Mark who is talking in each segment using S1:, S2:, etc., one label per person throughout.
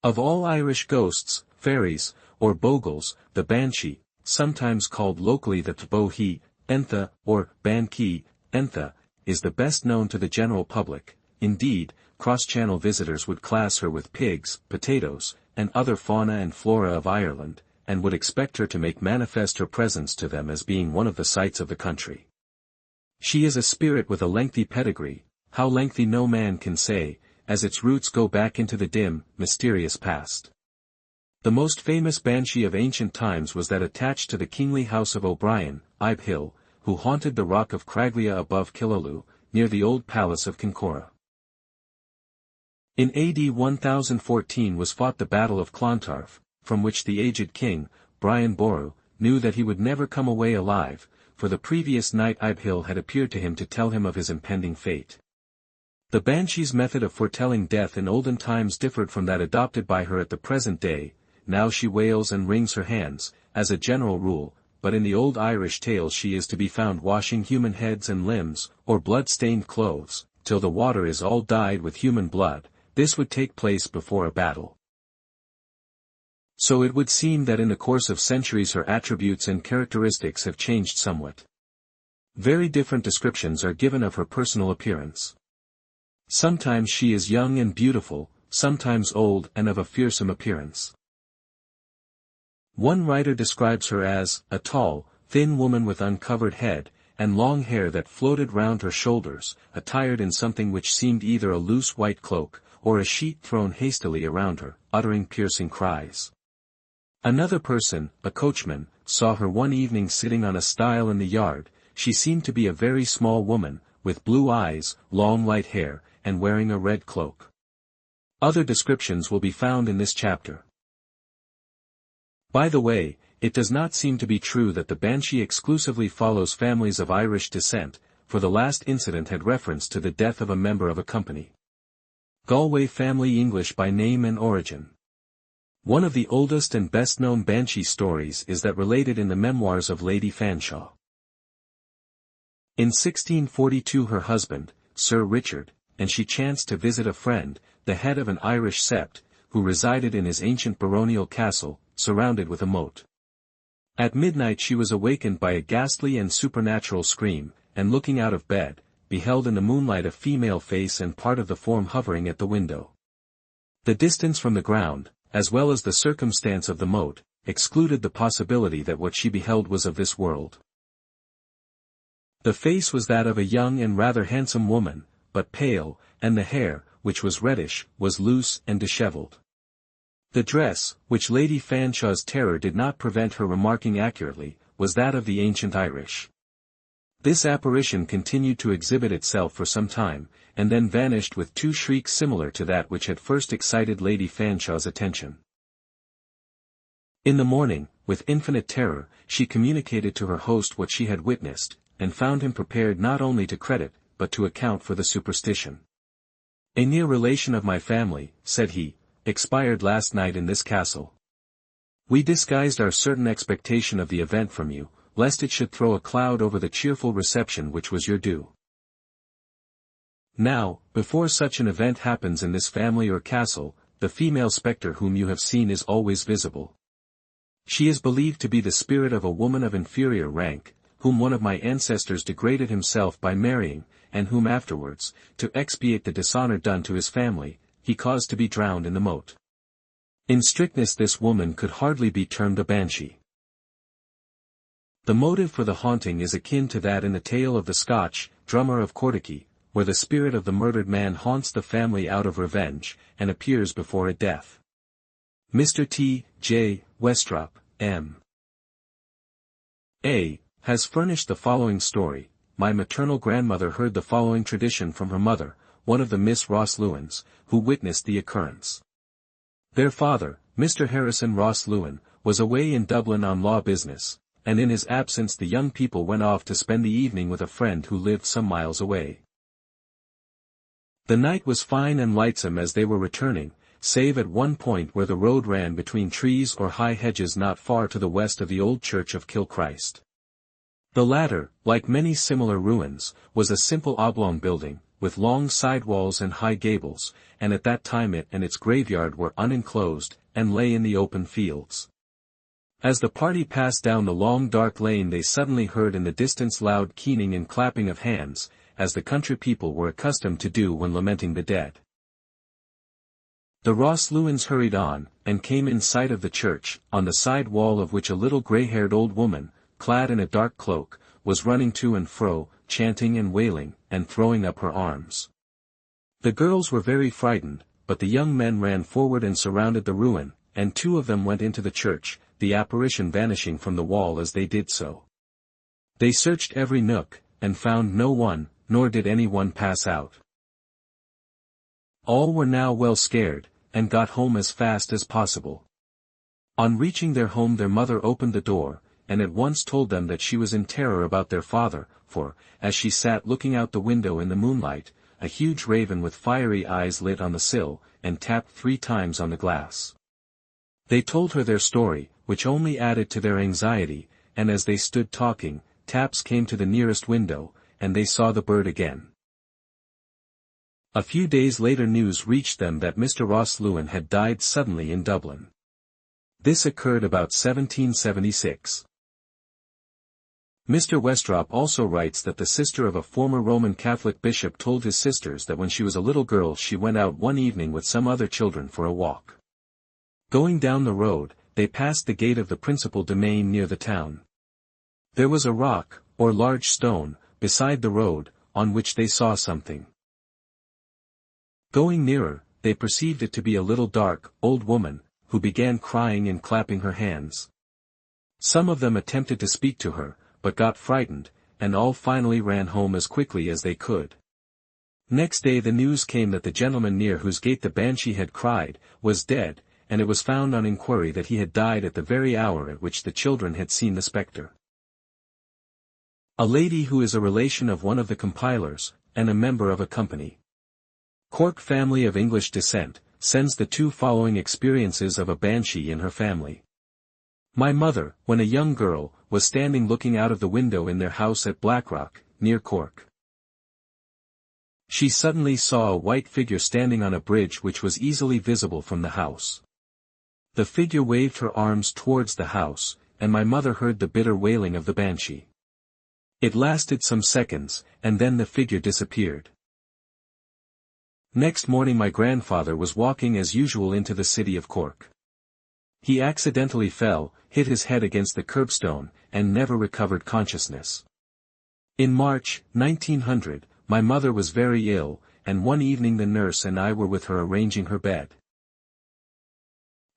S1: Of all Irish ghosts, fairies, or bogles, the Banshee, sometimes called locally the Tbohi, Entha, or Banshee, Entha, is the best known to the general public. Indeed, cross-channel visitors would class her with pigs, potatoes, and other fauna and flora of Ireland, and would expect her to make manifest her presence to them as being one of the sights of the country. She is a spirit with a lengthy pedigree, how lengthy no man can say, as its roots go back into the dim, mysterious past. The most famous banshee of ancient times was that attached to the kingly house of O'Brien, Ibe Hill, who haunted the rock of Craglia above Killaloe, near the old palace of Kincora. In AD 1014 was fought the Battle of Clontarf, from which the aged king, Brian Boru, knew that he would never come away alive, for the previous night Ibe Hill had appeared to him to tell him of his impending fate. The Banshee's method of foretelling death in olden times differed from that adopted by her at the present day. Now she wails and wrings her hands, as a general rule, but in the old Irish tales she is to be found washing human heads and limbs, or blood-stained clothes, till the water is all dyed with human blood. This would take place before a battle. So it would seem that in the course of centuries her attributes and characteristics have changed somewhat. Very different descriptions are given of her personal appearance. Sometimes she is young and beautiful, sometimes old and of a fearsome appearance. One writer describes her as a tall, thin woman with uncovered head, and long hair that floated round her shoulders, attired in something which seemed either a loose white cloak, or a sheet thrown hastily around her, uttering piercing cries. Another person, a coachman, saw her one evening sitting on a stile in the yard. She seemed to be a very small woman, with blue eyes, long light hair, and wearing a red cloak. Other descriptions will be found in this chapter. By the way, it does not seem to be true that the Banshee exclusively follows families of Irish descent, for the last incident had reference to the death of a member of a company. Galway family English by name and origin. One of the oldest and best-known Banshee stories is that related in the memoirs of Lady Fanshawe. In 1642 her husband, Sir Richard, and she chanced to visit a friend, the head of an Irish sept, who resided in his ancient baronial castle, surrounded with a moat. At midnight she was awakened by a ghastly and supernatural scream, and looking out of bed, beheld in the moonlight a female face and part of the form hovering at the window. The distance from the ground, as well as the circumstance of the moat, excluded the possibility that what she beheld was of this world. The face was that of a young and rather handsome woman, but pale, and the hair, which was reddish, was loose and dishevelled. The dress, which Lady Fanshawe's terror did not prevent her remarking accurately, was that of the ancient Irish. This apparition continued to exhibit itself for some time, and then vanished with two shrieks similar to that which had first excited Lady Fanshawe's attention. In the morning, with infinite terror, she communicated to her host what she had witnessed, and found him prepared not only to credit, but to account for the superstition. "A near relation of my family," said he, "expired last night in this castle. We disguised our certain expectation of the event from you, lest it should throw a cloud over the cheerful reception which was your due. Now, before such an event happens in this family or castle, the female spectre whom you have seen is always visible. She is believed to be the spirit of a woman of inferior rank, whom one of my ancestors degraded himself by marrying, and whom afterwards, to expiate the dishonor done to his family, he caused to be drowned in the moat. In strictness this woman could hardly be termed a banshee. The motive for the haunting is akin to that in the tale of the Scotch drummer of Cortacky, where the spirit of the murdered man haunts the family out of revenge, and appears before a death. Mr. T. J. Westrop, M.A., has furnished the following story. My maternal grandmother heard the following tradition from her mother, one of the Miss Ross Lewins, who witnessed the occurrence. Their father, Mr. Harrison Ross Lewin, was away in Dublin on law business, and in his absence the young people went off to spend the evening with a friend who lived some miles away. The night was fine and lightsome as they were returning, save at one point where the road ran between trees or high hedges not far to the west of the old church of Kilchrist. The latter, like many similar ruins, was a simple oblong building, with long sidewalls and high gables, and at that time it and its graveyard were unenclosed, and lay in the open fields. As the party passed down the long dark lane they suddenly heard in the distance loud keening and clapping of hands, as the country people were accustomed to do when lamenting the dead. The Roslewans hurried on, and came in sight of the church, on the side wall of which a little grey-haired old woman, clad in a dark cloak, was running to and fro, chanting and wailing, and throwing up her arms. The girls were very frightened, but the young men ran forward and surrounded the ruin, and 2 of them went into the church, the apparition vanishing from the wall as they did so. They searched every nook, and found no one, nor did any one pass out. All were now well scared, and got home as fast as possible. On reaching their home their mother opened the door, and at once told them that she was in terror about their father, for, as she sat looking out the window in the moonlight, a huge raven with fiery eyes lit on the sill, and tapped 3 times on the glass. They told her their story, which only added to their anxiety, and as they stood talking, taps came to the nearest window, and they saw the bird again. A few days later news reached them that Mr. Roslewan had died suddenly in Dublin. This occurred about 1776. Mr. Westrop also writes that the sister of a former Roman Catholic bishop told his sisters that when she was a little girl she went out one evening with some other children for a walk. Going down the road, they passed the gate of the principal domain near the town. There was a rock, or large stone, beside the road, on which they saw something. Going nearer, they perceived it to be a little dark, old woman, who began crying and clapping her hands. Some of them attempted to speak to her, but got frightened, and all finally ran home as quickly as they could. Next day the news came that the gentleman near whose gate the Banshee had cried, was dead, and it was found on inquiry that he had died at the very hour at which the children had seen the spectre. A lady who is a relation of one of the compilers, and a member of a company. Cork family of English descent, sends the 2 following experiences of a Banshee in her family. My mother, when a young girl, was standing looking out of the window in their house at Blackrock, near Cork. She suddenly saw a white figure standing on a bridge which was easily visible from the house. The figure waved her arms towards the house, and my mother heard the bitter wailing of the Banshee. It lasted some seconds, and then the figure disappeared. Next morning my grandfather was walking as usual into the city of Cork. He accidentally fell, hit his head against the curbstone, and never recovered consciousness. In March, 1900, my mother was very ill, and one evening the nurse and I were with her arranging her bed.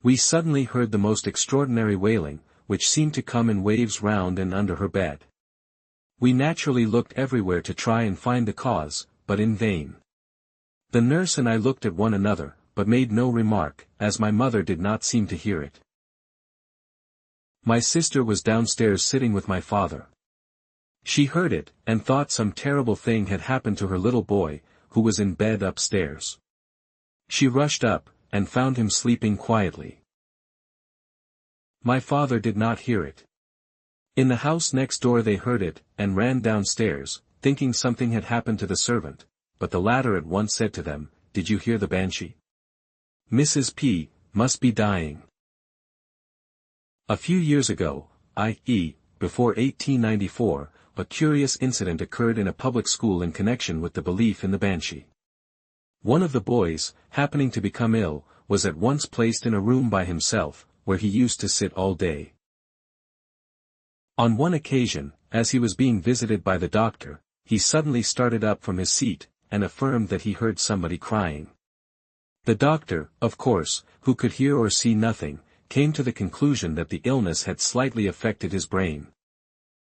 S1: We suddenly heard the most extraordinary wailing, which seemed to come in waves round and under her bed. We naturally looked everywhere to try and find the cause, but in vain. The nurse and I looked at one another, but made no remark, as my mother did not seem to hear it. My sister was downstairs sitting with my father. She heard it, and thought some terrible thing had happened to her little boy, who was in bed upstairs. She rushed up, and found him sleeping quietly. My father did not hear it. In the house next door they heard it, and ran downstairs, thinking something had happened to the servant, but the latter at once said to them, "Did you hear the Banshee? Mrs. P. must be dying." A few years ago, i.e., before 1894, a curious incident occurred in a public school in connection with the belief in the Banshee. One of the boys, happening to become ill, was at once placed in a room by himself, where he used to sit all day. On one occasion, as he was being visited by the doctor, he suddenly started up from his seat, and affirmed that he heard somebody crying. The doctor, of course, who could hear or see nothing, came to the conclusion that the illness had slightly affected his brain.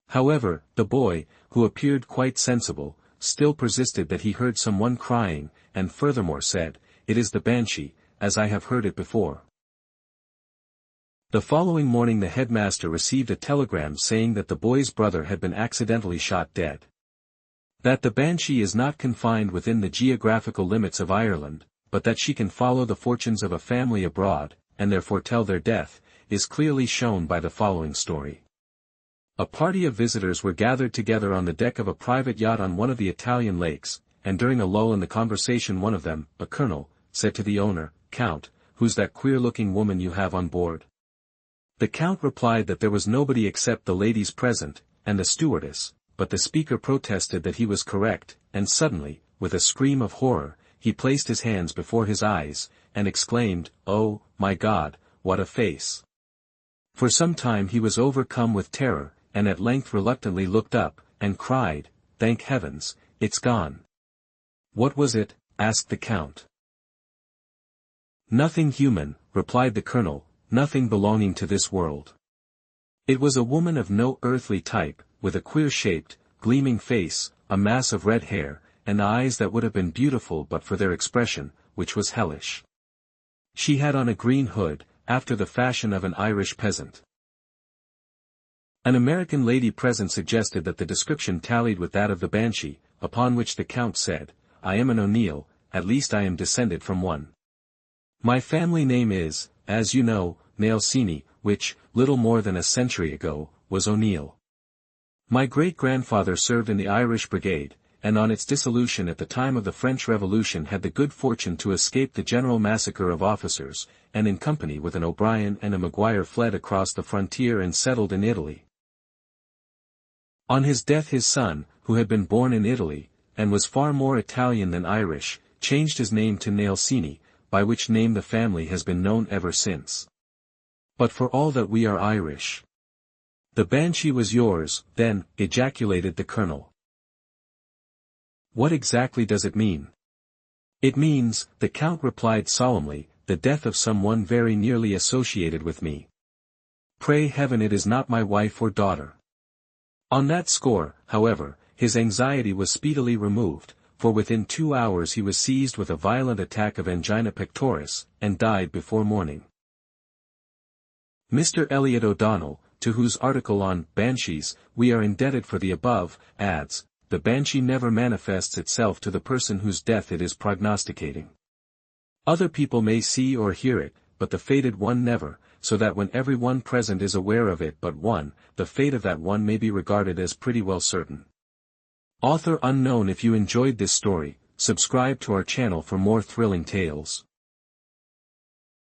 S1: However, the boy, who appeared quite sensible, still persisted that he heard someone crying, and furthermore said, "It is the Banshee, as I have heard it before." The following morning the headmaster received a telegram saying that the boy's brother had been accidentally shot dead. That the Banshee is not confined within the geographical limits of Ireland, but that she can follow the fortunes of a family abroad, and therefore tell their death, is clearly shown by the following story. A party of visitors were gathered together on the deck of a private yacht on one of the Italian lakes, and during a lull in the conversation one of them, a colonel, said to the owner, "Count, who's that queer-looking woman you have on board?" The count replied that there was nobody except the ladies present, and the stewardess, but the speaker protested that he was correct, and suddenly, with a scream of horror, he placed his hands before his eyes, and exclaimed, "Oh, my God, what a face!" For some time he was overcome with terror, and at length reluctantly looked up, and cried, "Thank heavens, it's gone." "What was it?" asked the count. "Nothing human," replied the colonel, "nothing belonging to this world. It was a woman of no earthly type, with a queer-shaped, gleaming face, a mass of red hair, and eyes that would have been beautiful but for their expression, which was hellish. She had on a green hood, after the fashion of an Irish peasant." An American lady present suggested that the description tallied with that of the Banshee, upon which the count said, "I am an O'Neill, at least I am descended from one. My family name is, as you know, Nailsini, which, little more than a century ago, was O'Neill. My great-grandfather served in the Irish Brigade, and on its dissolution at the time of the French Revolution had the good fortune to escape the general massacre of officers, and in company with an O'Brien and a Maguire fled across the frontier and settled in Italy. On his death his son, who had been born in Italy, and was far more Italian than Irish, changed his name to Nailsini, by which name the family has been known ever since. But for all that we are Irish." "The Banshee was yours, then," ejaculated the colonel. "What exactly does it mean?" "It means," the count replied solemnly, "the death of someone very nearly associated with me. Pray heaven it is not my wife or daughter." On that score, however, his anxiety was speedily removed, for within 2 hours he was seized with a violent attack of angina pectoris, and died before morning. Mr. Elliot O'Donnell, to whose article on Banshees we are indebted for the above, adds, "The Banshee never manifests itself to the person whose death it is prognosticating. Other people may see or hear it, but the fated one never, so that when every one present is aware of it but one, the fate of that one may be regarded as pretty well certain." Author unknown. If you enjoyed this story, subscribe to our channel for more thrilling tales.